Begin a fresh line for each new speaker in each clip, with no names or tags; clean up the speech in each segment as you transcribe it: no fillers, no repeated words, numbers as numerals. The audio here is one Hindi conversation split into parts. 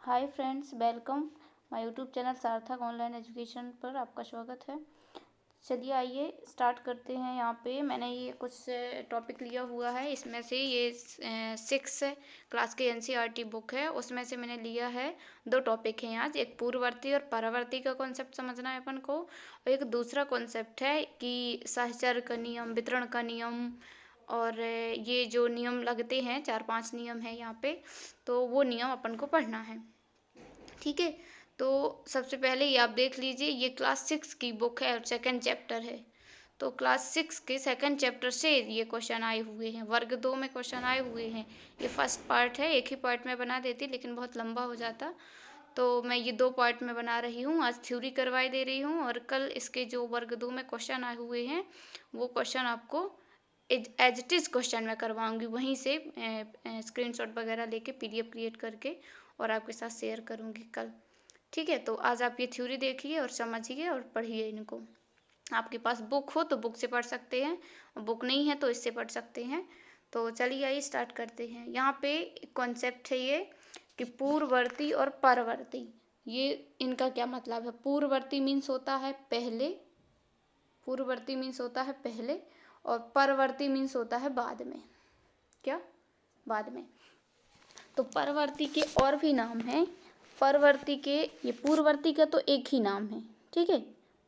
Hi friends, welcome my YouTube channel सार्थक ऑनलाइन एजुकेशन पर आपका स्वागत है। चलिए आइए स्टार्ट करते हैं। यहाँ पे मैंने ये कुछ टॉपिक लिया हुआ है। इसमें से ये 6 क्लास के एनसीईआरटी बुक है, उसमें से मैंने लिया है 2 टॉपिक हैं आज। एक पूर्ववर्ती और परावर्ती का कॉन्सेप्ट समझना है अपन को, और एक दूसरा कॉन्सेप्ट है कि सहचर का नियम, वितरण का नियम, और ये जो नियम लगते हैं 4-5 नियम हैं यहाँ पे, तो वो नियम अपन को पढ़ना है। ठीक है, तो सबसे पहले ये आप देख लीजिए, ये क्लास 6 की बुक है और सेकंड चैप्टर है। तो क्लास 6 के सेकंड चैप्टर से ये क्वेश्चन आए हुए हैं, वर्ग 2 में क्वेश्चन आए हुए हैं। ये फर्स्ट पार्ट है, एक ही पार्ट में बना देती लेकिन बहुत लंबा हो जाता, तो मैं ये 2 पार्ट में बना रही हूँ। आज थ्योरी करवाई दे रही हूँ और कल इसके जो वर्ग 2 में क्वेश्चन आए हुए हैं वो क्वेश्चन आपको एज इट इज़ क्वेश्चन मैं करवाऊँगी, वहीं से स्क्रीनशॉट वगैरह लेके PDF क्रिएट करके और आपके साथ शेयर करूँगी कल। ठीक है, तो आज आप ये थ्योरी देखिए और समझिए और पढ़िए इनको। आपके पास बुक हो तो बुक से पढ़ सकते हैं, और बुक नहीं है तो इससे पढ़ सकते हैं। तो चलिए आइए स्टार्ट करते हैं। यहाँ पे कॉन्सेप्ट है ये कि पूर्ववर्ती और परवर्ती, ये इनका क्या मतलब है। पूर्ववर्ती मीन्स होता है पहले, पूर्ववर्ती मीन्स होता है पहले, और परवर्ती मीन्स होता है बाद में। क्या? बाद में। तो परवर्ती के और भी नाम हैं। परवर्ती के, ये पूर्ववर्ती का तो एक ही नाम है, ठीक है।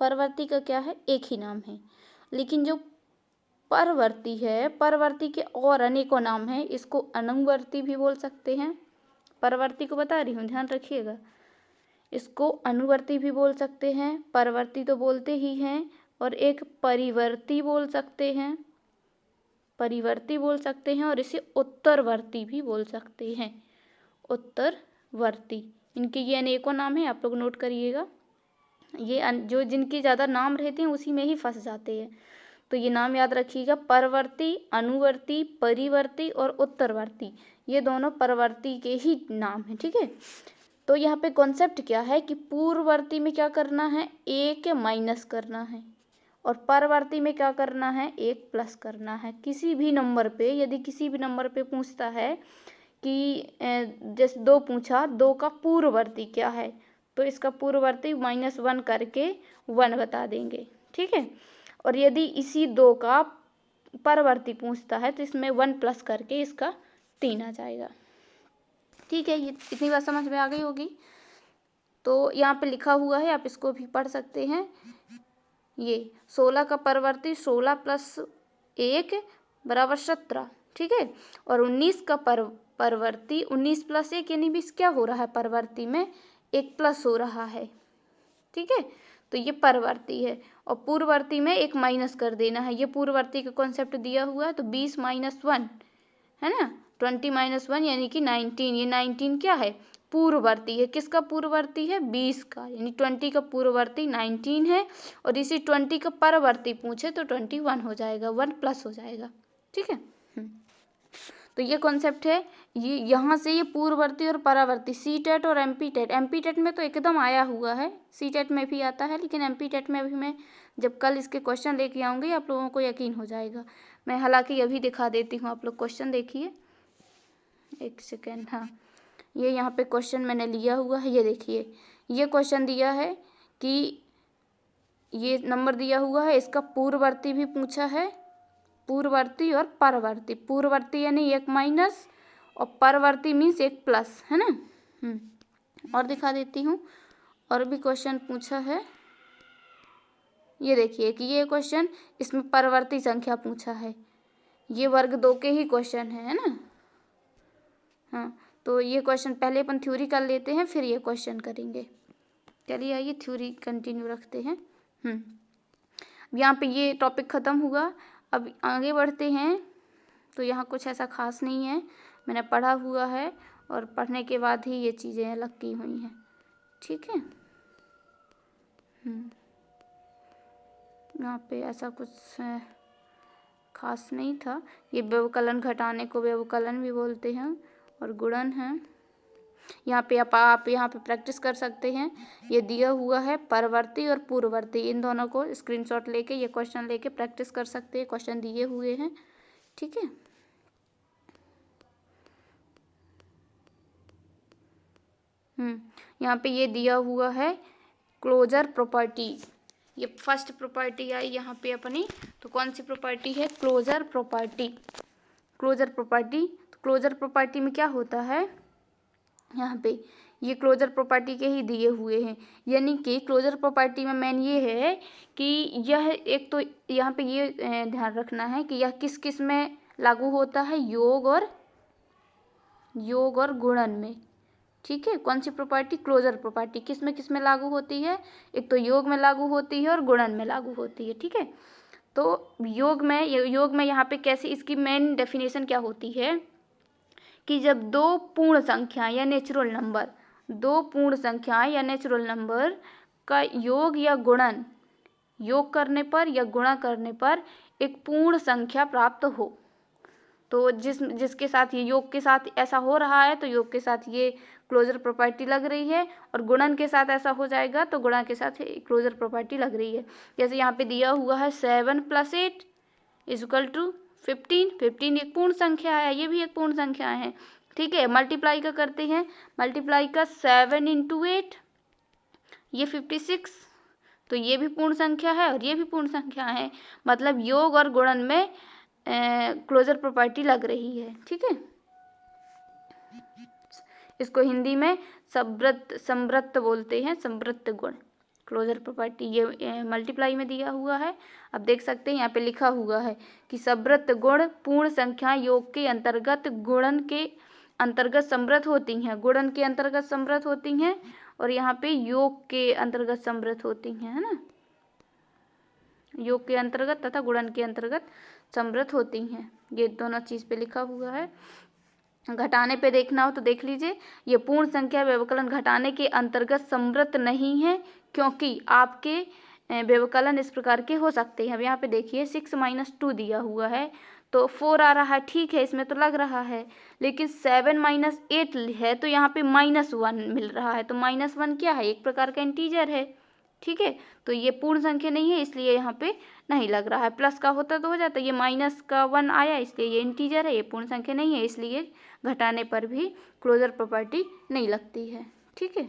परवर्ती का क्या है, एक ही नाम है। लेकिन जो परवर्ती है, परवर्ती के और अनेकों नाम हैं। इसको अनुवर्ती भी बोल सकते हैं। परवर्ती को बता रही हूँ, ध्यान रखिएगा। इसको अनुवर्ती भी बोल सकते हैं, परवर्ती तो बोलते ही हैं, और एक परिवर्ती बोल सकते हैं, परिवर्ती बोल सकते हैं, और इसे उत्तरवर्ती भी बोल सकते हैं, उत्तरवर्ती। इनके ये अनेकों नाम हैं, आप लोग नोट करिएगा। ये जो जिनके ज़्यादा नाम रहते हैं उसी में ही फंस जाते हैं, तो ये नाम याद रखिएगा। परवर्ती, अनुवर्ती, परिवर्ती और उत्तरवर्ती, ये दोनों परवर्ती के ही नाम हैं, ठीक है। तो यहाँ पे कॉन्सेप्ट क्या है कि पूर्ववर्ती में क्या करना है, एक माइनस करना है, और परवर्ती में क्या करना है, एक प्लस करना है। किसी भी नंबर पे, यदि किसी भी नंबर पे पूछता है कि जैसे 2 पूछा, 2 का पूर्ववर्ती क्या है, तो इसका पूर्ववर्ती -1 करके 1 बता देंगे, ठीक है। और यदि इसी 2 का परवर्ती पूछता है तो इसमें 1 प्लस करके इसका 3 आ जाएगा, ठीक है। ये इतनी बात समझ में आ गई होगी। तो यहाँ पे लिखा हुआ है, आप इसको भी पढ़ सकते हैं। ये 16 का परवर्ती 16 + 1 = 17, ठीक है। और 19 का परवर्ती 19 + 1 यानी 20 क्या हो रहा है, परवर्ती में 1 प्लस हो रहा है, ठीक है। तो ये परवर्ती है, और पूर्ववर्ती में 1 माइनस कर देना है। ये पूर्ववर्ती का कॉन्सेप्ट दिया हुआ है, तो 20 - 1 है ना, 20 - 1 यानी कि 19। ये 19 क्या है, पूर्ववर्ती है। किसका पूर्ववर्ती है, 20 का, यानी 20 का पूर्ववर्ती 19 है। और इसी 20 का परवर्ती पूछे तो 21 हो जाएगा, 1 प्लस हो जाएगा, ठीक है। तो ये कॉन्सेप्ट है। ये यहाँ से ये पूर्ववर्ती और परावर्ती, CTET और MP-TET, MP-TET में तो एकदम आया हुआ है, CTET में भी आता है, लेकिन MP-TET में भी मैं जब कल इसके क्वेश्चन लेके आऊँगी आप लोगों को यकीन हो जाएगा। मैं हालांकि अभी दिखा देती हूँ, आप लोग क्वेश्चन देखिए, एक सेकेंड। हाँ, ये यहाँ पे क्वेश्चन मैंने लिया हुआ है, ये देखिए। ये क्वेश्चन दिया है कि ये नंबर दिया हुआ है, इसका पूर्ववर्ती भी पूछा है, पूर्ववर्ती और परवर्ती। पूर्ववर्ती यानी 1 माइनस, और परवर्ती मीन्स 1 प्लस, है ना। और दिखा देती हूँ, और भी क्वेश्चन पूछा है। ये देखिए कि ये क्वेश्चन, इसमें परवर्ती संख्या पूछा है। ये वर्ग 2 के ही क्वेश्चन है ना। हाँ, तो ये क्वेश्चन पहले अपन थ्योरी कर लेते हैं, फिर ये क्वेश्चन करेंगे। चलिए आइए थ्योरी कंटिन्यू रखते हैं। यहाँ पे ये टॉपिक ख़त्म हुआ, अब आगे बढ़ते हैं। तो यहाँ कुछ ऐसा खास नहीं है, मैंने पढ़ा हुआ है, और पढ़ने के बाद ही ये चीज़ें अलग की हुई हैं, ठीक है। यहाँ पे ऐसा कुछ खास नहीं था। ये व्यवकलन घटाने को व्यवकलन भी बोलते हैं, और गुणन है। यहाँ पे आप यहाँ पे प्रैक्टिस कर सकते हैं। ये दिया हुआ है परवर्ती और पूर्ववर्ती, इन दोनों को स्क्रीनशॉट लेके ये क्वेश्चन लेके प्रैक्टिस कर सकते हैं। क्वेश्चन दिए हुए हैं, ठीक है। यहाँ पे ये दिया हुआ है क्लोजर प्रॉपर्टी। ये फर्स्ट प्रॉपर्टी आई यहाँ पे अपनी, तो कौन सी प्रॉपर्टी है? Closure property. क्लोजर प्रॉपर्टी, तो क्लोजर प्रॉपर्टी में क्या होता है? यहाँ पे ये क्लोजर प्रॉपर्टी के ही दिए हुए हैं, यानी कि क्लोजर प्रॉपर्टी में मेन ये है कि यह एक तो यहाँ पे ये ध्यान रखना है कि यह किस किस में लागू होता है? योग और गुणन में। ठीक है, कौन सी प्रॉपर्टी? क्लोजर प्रॉपर्टी किस में लागू होती है? एक तो योग में लागू होती है और गुणन में लागू होती है। ठीक है, तो योग में यहाँ पे कैसे, इसकी मेन डेफिनेशन क्या होती है कि जब दो पूर्ण संख्या या नेचुरल नंबर का योग या गुणन, योग करने पर या गुणा करने पर एक पूर्ण संख्या प्राप्त हो, तो जिसके साथ ये योग के साथ ऐसा हो रहा है तो योग के साथ ये क्लोजर प्रॉपर्टी लग रही है, और गुणन के साथ ऐसा हो जाएगा तो गुणा के साथ क्लोजर प्रॉपर्टी लग रही है। जैसे यहाँ पे दिया हुआ है 7 + 8 = 15। 15 एक पूर्ण संख्या है, ये भी एक पूर्ण संख्या है। ठीक है, मल्टीप्लाई का करते हैं, मल्टीप्लाई का 7 × 8 ये 56, तो ये भी पूर्ण संख्या है और ये भी पूर्ण संख्या है, मतलब योग और गुणन में क्लोजर प्रॉपर्टी लग रही है। ठीक है, इसको हिंदी में संवृत्त बोलते हैं, संवृत्त गुण क्लोजर प्रॉपर्टी। ये मल्टीप्लाई में दिया हुआ है, अब देख सकते हैं यहाँ पे लिखा हुआ है कि संवृत्त गुण पूर्ण संख्या योग के अंतर्गत, गुणन के अंतर्गत संवृत्त होती हैं, गुणन के अंतर्गत संवृत्त होती हैं, और यहाँ पे योग के अंतर्गत संवृत्त होती हैं, है ना, योग के अंतर्गत तथा गुणन के अंतर्गत संवृत्त होती हैं। ये दोनों चीज़ पे लिखा हुआ है। घटाने पे देखना हो तो देख लीजिए, ये पूर्ण संख्या व्यवकलन घटाने के अंतर्गत संवृत्त नहीं है, क्योंकि आपके व्यवकलन इस प्रकार के हो सकते हैं। अब यहाँ पे देखिए 6 - 2 दिया हुआ है तो 4 आ रहा है, ठीक है, इसमें तो लग रहा है, लेकिन 7 - 8 है तो यहाँ पे -1 मिल रहा है, तो -1 क्या है? एक प्रकार का इंटीजर है। ठीक है, तो ये पूर्ण संख्या नहीं है, इसलिए यहाँ पे नहीं लग रहा है। प्लस का होता तो हो जाता, ये -1 आया इसलिए ये इंटीजर है, ये पूर्ण संख्या नहीं है, इसलिए घटाने पर भी क्लोजर प्रॉपर्टी नहीं लगती है। ठीक है,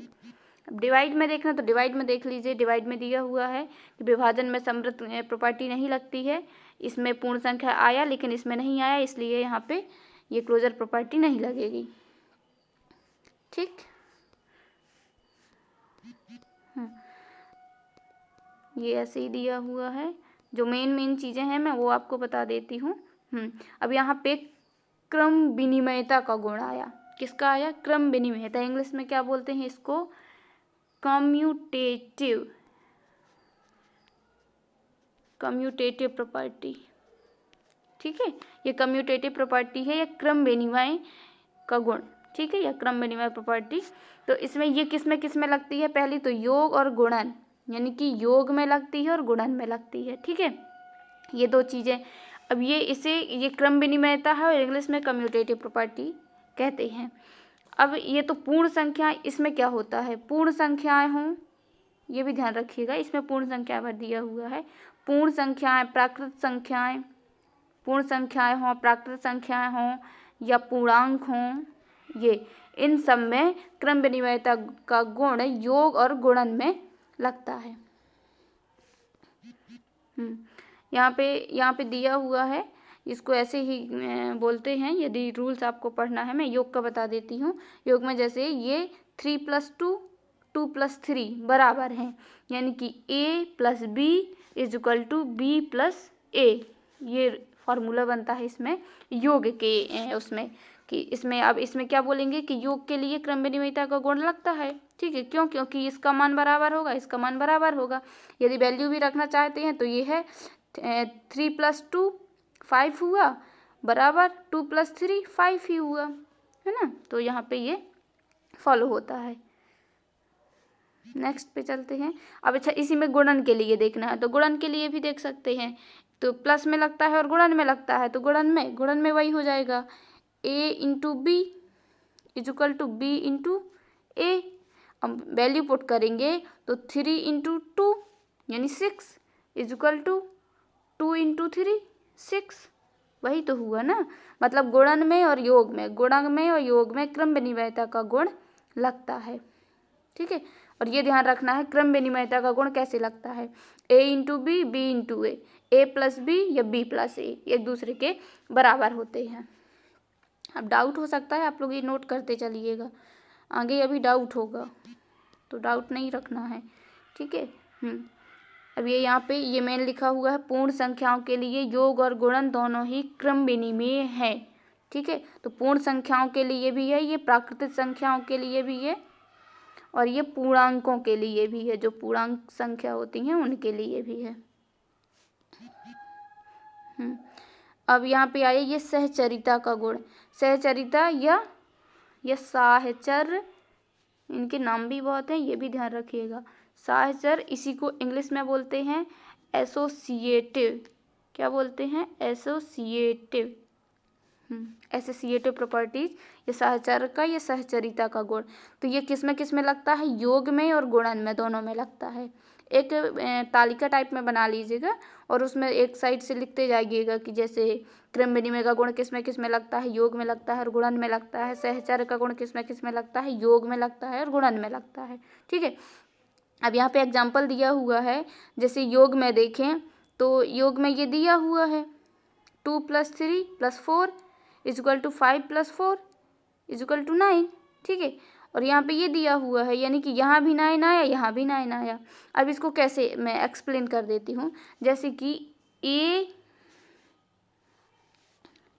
अब डिवाइड में देखना तो डिवाइड में देख लीजिए, डिवाइड में दिया हुआ है कि विभाजन में संवृत्त प्रॉपर्टी नहीं लगती है, इसमें पूर्ण संख्या आया लेकिन इसमें नहीं आया, इसलिए यहाँ पे ये क्लोजर प्रॉपर्टी नहीं लगेगी। ठीक, ये ऐसे ही दिया हुआ है, जो मेन चीज़ें हैं मैं वो आपको बता देती हूँ। अब यहाँ पे क्रम विनिमयता का गुण आया, किसका आया? क्रम विनिमयता, इंग्लिश में क्या बोलते हैं इसको? Commutative property. ठीक है, ये कम्यूटेटिव प्रॉपर्टी है, या क्रम विनिमय का गुण। ठीक है, या क्रम विनिमय प्रॉपर्टी, तो इसमें ये किस में लगती है? पहली तो योग और गुणन, यानी कि योग में लगती है और गुणन में लगती है। ठीक है, ये दो चीज़ें। अब ये क्रम विनिमयता है और इंग्लिश में कम्यूटेटिव प्रॉपर्टी कहते हैं। अब ये तो पूर्ण संख्या, इसमें क्या होता है? पूर्ण संख्याएं हों, ये भी ध्यान रखिएगा, इसमें पूर्ण संख्या पर दिया हुआ है, पूर्ण संख्याएं, प्राकृत संख्याएं, पूर्ण संख्याएं हों, प्राकृत संख्याएं हों या पूर्णांक हों, ये इन सब में क्रम विनिमयता का गुण योग और गुणन में लगता है। यहाँ पे दिया हुआ है, इसको ऐसे ही बोलते हैं। यदि रूल्स आपको पढ़ना है, मैं योग का बता देती हूँ। योग में जैसे ये 3 + 2 2 + 3 बराबर हैं, यानी कि a + b = b + a, ये फार्मूला बनता है इसमें योग के उसमें, कि इसमें अब इसमें क्या बोलेंगे कि योग के लिए क्रम विनिमयता का गुण लगता है। ठीक है, क्यों? क्योंकि इसका मान बराबर होगा, इसका मान बराबर होगा। यदि वैल्यू भी रखना चाहते हैं तो ये है 3 + 2 5 हुआ, बराबर 2 + 3 5 ही हुआ, है ना, तो यहाँ पे ये फॉलो होता है। नेक्स्ट पे चलते हैं। अब अच्छा, इसी में गुणन के लिए देखना है तो गुणन के लिए भी देख सकते हैं, तो प्लस में लगता है और गुणन में लगता है, तो गुणन में वही हो जाएगा, a × b = b × a। अब वैल्यू पुट करेंगे तो 3 × 2 यानी 6 = 2 × 3 6, वही तो हुआ ना, मतलब गुणन में और योग में क्रम विनिमयता का गुण लगता है। ठीक है। और ये ध्यान रखना है क्रम विनिमयता का गुण कैसे लगता है, a into B, B into A plus B या बी प्लस ए, एक दूसरे के बराबर होते हैं। अब डाउट हो सकता है, आप लोग ये नोट करते चलिएगा, आगे अभी डाउट होगा तो डाउट नहीं रखना है, ठीक है। अब ये यहाँ पे ये मेन लिखा हुआ है, पूर्ण संख्याओं के लिए योग और गुणन दोनों ही क्रम विनिमेय है, ठीक है। तो पूर्ण संख्याओं के लिए भी है, ये प्राकृतिक संख्याओं के लिए भी है, और ये पूर्णांकों के लिए भी है, जो पूर्णांक संख्या होती हैं उनके लिए भी है। अब यहाँ पे आइए ये सहचरिता का गुण, सहचरिता या साहचर्य, इनके नाम भी बहुत हैं, ये भी ध्यान रखिएगा। साहचर्य, इसी को इंग्लिश में बोलते हैं एसोसिएटिव, क्या बोलते हैं, एसोसिएटिव, एसोसिएटिव प्रॉपर्टीज, ये साहचर्य का, ये सहचरिता का गुण। तो ये किस में लगता है, योग में और गुणन में, दोनों में लगता है। एक तालिका टाइप में बना लीजिएगा और उसमें एक साइड से लिखते जाइएगा कि जैसे क्रम विनिमय का गुण किस में लगता है, योग में लगता है और गुणन में लगता है। सहचर्य का गुण किस में लगता है, योग में लगता है और गुणन में लगता है, ठीक है। अब यहाँ पे एग्जाम्पल दिया हुआ है, जैसे योग में देखें तो योग में ये दिया हुआ है 2 + 3 + 4 = 5 + 4 = 9, ठीक है। और यहाँ पे ये दिया हुआ है, यानी कि यहाँ भी 9 आया, यहाँ भी 9 आया। अब इसको कैसे मैं एक्सप्लेन कर देती हूँ, जैसे कि a,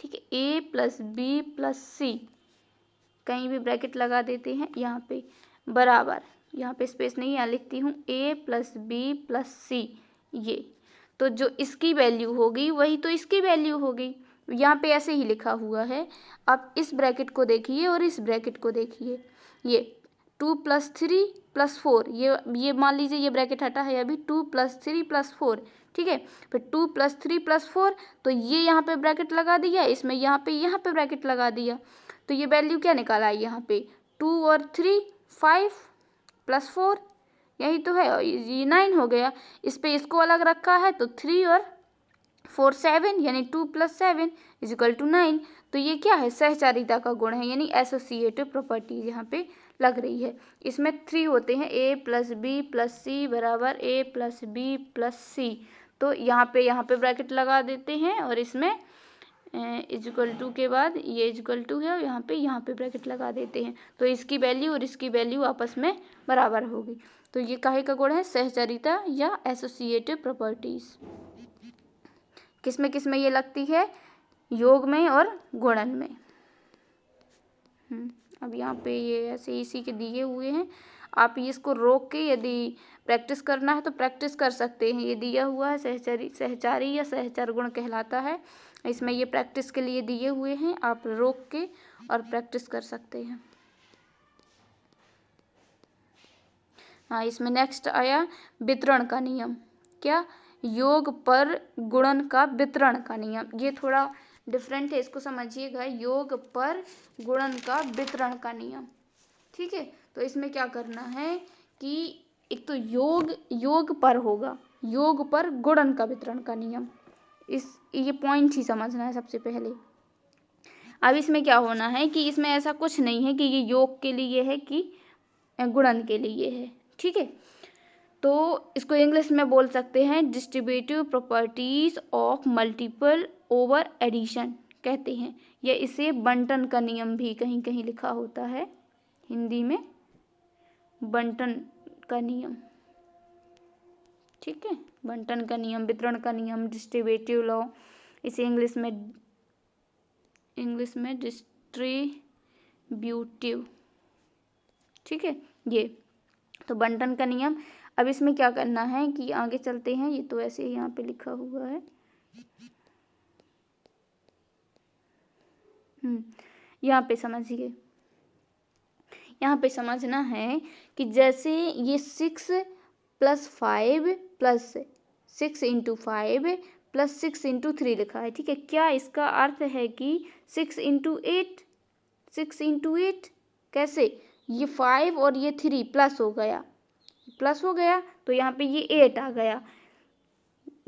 ठीक है, a + b + c, कहीं भी ब्रैकेट लगा देते हैं यहाँ पे, बराबर, यहाँ पे स्पेस नहीं, यहाँ लिखती हूँ a + b + c, ये तो जो इसकी वैल्यू होगी वही तो इसकी वैल्यू होगी, यहाँ पे ऐसे ही लिखा हुआ है। आप इस ब्रैकेट को देखिए और इस ब्रैकेट को देखिए, ये 2 + 3 + 4, ये मान लीजिए ये ब्रैकेट हटा है अभी, 2 + 3 + 4, ठीक है। फिर 2 + 3 + 4, तो ये यहाँ पे ब्रैकेट लगा दिया, इसमें यहाँ पे ब्रैकेट लगा दिया, तो ये वैल्यू क्या निकाला है यहाँ पे, 2 और 3 5 + 4, यही तो है, ये 9 हो गया। इस पे इसको अलग रखा है तो 3 और 4 7, यानी 2 + 7 = 9। तो ये क्या है, सहचारिता का गुण है, यानी एसोसिएटिव प्रॉपर्टी यहाँ पे लग रही है। इसमें 3 होते हैं, a + b + c = a + b + c, तो यहाँ पे ब्रैकेट लगा देते हैं और इसमें = के बाद ये = है और यहाँ पे ब्रैकेट लगा देते हैं, तो इसकी वैल्यू और इसकी वैल्यू आपस में बराबर होगी। तो ये काहे का गुण है, सहचरिता या एसोसिएटिव प्रॉपर्टीज। किस में ये लगती है, योग में और गुणन में। अब यहाँ पे ये ऐसे इसी के दिए हुए हैं, आप इसको रोक के यदि प्रैक्टिस करना है तो प्रैक्टिस कर सकते हैं। ये दिया हुआ है सहचारी या सहचर गुण कहलाता है, इसमें ये प्रैक्टिस के लिए दिए हुए हैं, आप रोक के और प्रैक्टिस कर सकते हैं। हाँ, इसमें नेक्स्ट आया वितरण का नियम, क्या, योग पर गुणन का वितरण का नियम, ये थोड़ा डिफरेंट है, इसको समझिएगा, योग पर गुणन का वितरण का नियम, ठीक है। तो इसमें क्या करना है कि एक तो योग पर होगा, योग पर गुणन का वितरण का नियम, ये पॉइंट ही समझना है सबसे पहले। अब इसमें क्या होना है कि इसमें ऐसा कुछ नहीं है कि ये योग के लिए है कि गुणन के लिए है, ठीक है। तो इसको इंग्लिश में बोल सकते हैं distributive properties of multiple over addition कहते हैं, या इसे बंटन का नियम भी कहीं कहीं लिखा होता है, हिंदी में बंटन का नियम, ठीक है, बंटन का नियम, वितरण का नियम, डिस्ट्रीब्यूटिव लॉ, इसे इंग्लिश में डिस्ट्रीब्यूटिव, ठीक है, ये तो बंटन का नियम। अब इसमें क्या करना है कि आगे चलते हैं, ये तो ऐसे ही यहाँ पे लिखा हुआ है, यहाँ पे समझिए, यहाँ पे समझना है कि जैसे ये 6 + 5 + 6 × 5 + 6 × 3 लिखा है, ठीक है। क्या इसका अर्थ है कि 6 × 8, 6 × 8 कैसे, ये 5 और ये 3 प्लस हो गया, तो यहाँ पे ये 8 आ गया,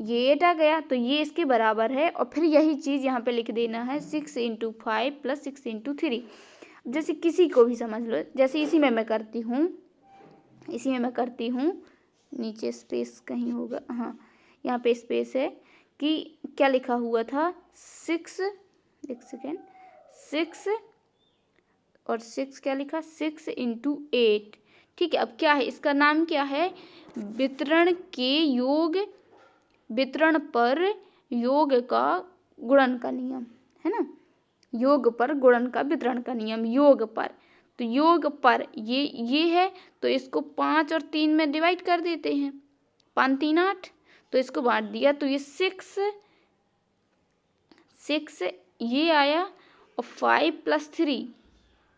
ये 8 आ गया, तो ये इसके बराबर है, और फिर यही चीज़ यहाँ पे लिख देना है 6 × 5 + 6 × 3। जैसे किसी को भी समझ लो, जैसे इसी में मैं करती हूँ, इसी में मैं करती हूँ। नीचे स्पेस कहीं होगा, हाँ यहाँ पे स्पेस है कि क्या लिखा हुआ था, 6, एक सेकेंड, 6 और 6 क्या लिखा, 6 × 8। ठीक है, अब क्या है, इसका नाम क्या है, वितरण के योग, वितरण पर योग का गुणन का नियम, है ना, योग पर गुणन का वितरण का नियम, योग पर। तो योग पर ये है, तो इसको 5 और 3 में डिवाइड कर देते हैं, 5 3 8, तो इसको बांट दिया, तो ये 6 ये आया, और 5 + 3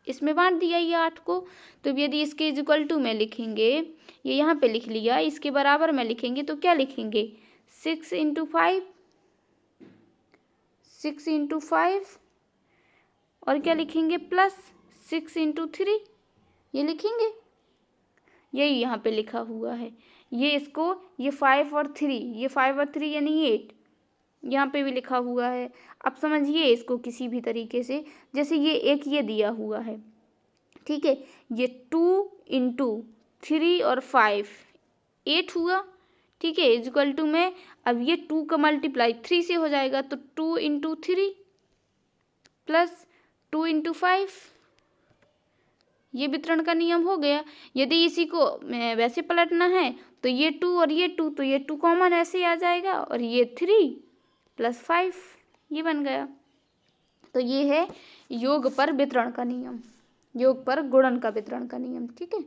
इसमें बांट दिया ये 8 को। तो यदि इसके इक्वल टू में लिखेंगे, ये यहाँ पे लिख लिया, इसके बराबर में लिखेंगे तो क्या लिखेंगे, 6 × 5, 6 × 5, और क्या लिखेंगे, प्लस 6 × 3, ये लिखेंगे, यही यहाँ पे लिखा हुआ है। ये इसको, ये 5 और 3, ये 5 और 3 यानी 8, यहाँ पे भी लिखा हुआ है। अब समझिए इसको किसी भी तरीके से, जैसे ये एक ये दिया हुआ है, ठीक है, ये 2 × 3 और 5 8 हुआ, ठीक है, इक्वल टू में, अब ये 2 का मल्टीप्लाई 3 से हो जाएगा, तो 2 × 3 प्लस 2 × 5, ये वितरण का नियम हो गया। यदि इसी को वैसे पलटना है तो ये 2 और ये 2, तो ये 2 कॉमन ऐसे आ जाएगा, और ये 3 + 5, ये बन गया। तो ये है योग पर वितरण का नियम, योग पर गुणन का वितरण का नियम, ठीक है।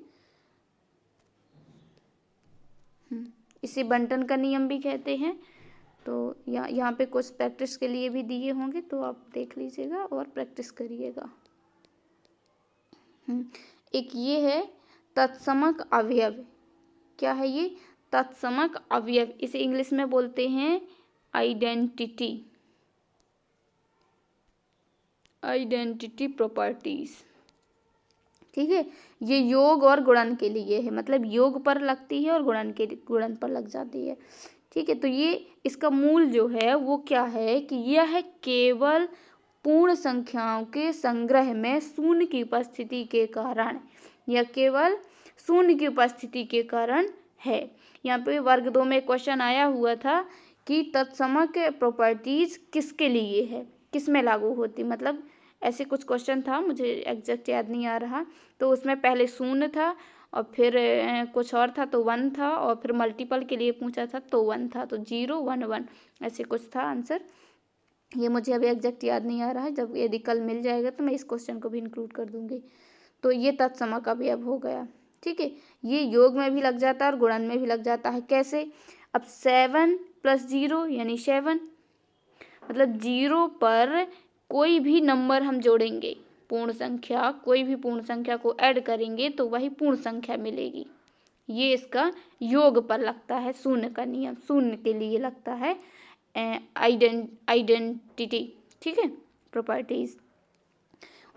इसे बंटन का नियम भी कहते हैं। तो यहाँ पे कुछ प्रैक्टिस के लिए भी दिए होंगे, तो आप देख लीजिएगा और प्रैक्टिस करिएगा। एक ये है तत्समक अवयव, क्या है ये, तत्समक अवयव, इसे इंग्लिश में बोलते हैं आइडेंटिटी, आइडेंटिटी प्रॉपर्टीज, ठीक है। ये योग और गुणन के लिए है, मतलब योग पर लगती है और गुणन पर लग जाती है, ठीक है। तो ये इसका मूल जो है वो क्या है कि यह केवल पूर्ण संख्याओं के संग्रह में शून्य की उपस्थिति के कारण, यह केवल शून्य की उपस्थिति के कारण है। यहाँ पे वर्ग 2 में क्वेश्चन आया हुआ था कि तत्समक प्रॉपर्टीज किसके लिए है, किस में लागू होती, मतलब ऐसे कुछ क्वेश्चन था, मुझे एग्जैक्ट याद नहीं आ रहा। तो उसमें पहले शून्य था, और फिर कुछ और था तो 1 था, और फिर मल्टीपल के लिए पूछा था तो 1 था, तो 0 1 1 ऐसे कुछ था आंसर। ये मुझे अभी एग्जैक्ट याद नहीं आ रहा है, जब यदि कल मिल जाएगा तो मैं इस क्वेश्चन को भी इंक्लूड कर दूंगी। तो ये तत्समक अवयव हो गया, ठीक है। ये योग में भी लग जाता है और गुणन में भी लग जाता है। कैसे, अब 7 + 0 यानी 7, मतलब 0 पर कोई भी नंबर हम जोड़ेंगे, पूर्ण संख्या, कोई भी पूर्ण संख्या को ऐड करेंगे तो वही पूर्ण संख्या मिलेगी। ये इसका योग पर लगता है, शून्य का नियम, शून्य के लिए लगता है आइडेंटिटी, ठीक है, प्रॉपर्टीज।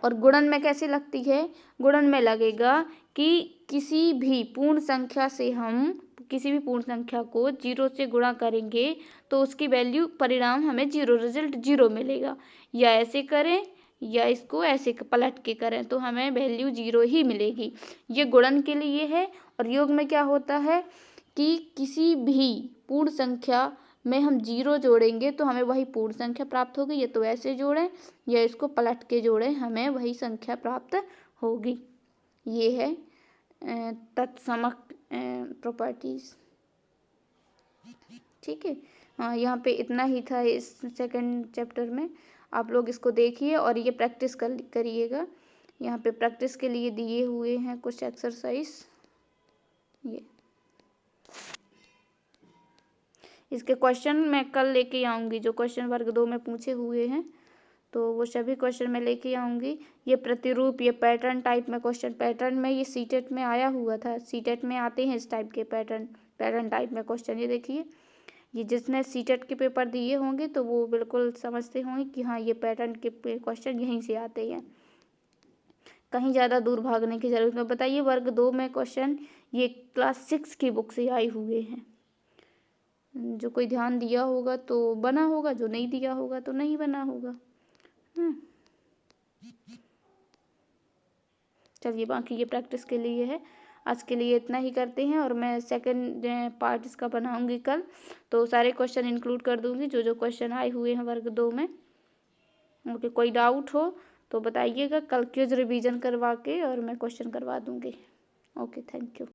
और गुणन में कैसे लगती है, गुणन में लगेगा कि किसी भी पूर्ण संख्या से हम किसी भी पूर्ण संख्या को 0 से गुणा करेंगे तो उसकी वैल्यू, परिणाम हमें 0, रिजल्ट 0 मिलेगा, या ऐसे करें या इसको ऐसे पलट के करें तो हमें वैल्यू 0 ही मिलेगी। ये गुणन के लिए है। और योग में क्या होता है कि किसी भी पूर्ण संख्या में हम 0 जोड़ेंगे तो हमें वही पूर्ण संख्या प्राप्त होगी, या तो ऐसे जोड़ें या इसको पलट के जोड़ें, हमें वही संख्या प्राप्त होगी। ये है तत्समक प्रॉपर्टीज, ठीक है। हाँ, यहाँ पे इतना ही था इस सेकंड चैप्टर में। आप लोग इसको देखिए और ये प्रैक्टिस करिएगा। यहाँ पे प्रैक्टिस के लिए दिए हुए हैं कुछ एक्सरसाइज, ये इसके क्वेश्चन मैं कल लेके आऊँगी, जो क्वेश्चन वर्ग 2 में पूछे हुए हैं तो वो सभी क्वेश्चन मैं लेके आऊँगी। ये प्रतिरूप, ये पैटर्न टाइप में क्वेश्चन, पैटर्न में ये सीटेट में आया हुआ था, सीटेट में आते हैं इस टाइप के पैटर्न टाइप में क्वेश्चन। ये देखिए, ये जिसने सीटेट के पेपर दिए होंगे तो वो बिल्कुल समझते होंगे कि हाँ ये पैटर्न के क्वेश्चन यहीं से आते हैं, कहीं ज़्यादा दूर भागने की जरूरत नहीं। बताइए वर्ग 2 में क्वेश्चन ये क्लास 6 की बुक से आए हुए हैं, जो कोई ध्यान दिया होगा तो बना होगा, जो नहीं दिया होगा तो नहीं बना होगा। चलिए, बाकी ये प्रैक्टिस के लिए है। आज के लिए इतना ही करते हैं, और मैं सेकंड पार्ट इसका बनाऊंगी कल, तो सारे क्वेश्चन इंक्लूड कर दूंगी जो जो क्वेश्चन आए हुए हैं वर्ग 2 में। ओके, कोई डाउट हो तो बताइएगा, कल क्विज रिवीजन करवा के और मैं क्वेश्चन करवा दूंगी। Okay, thank you.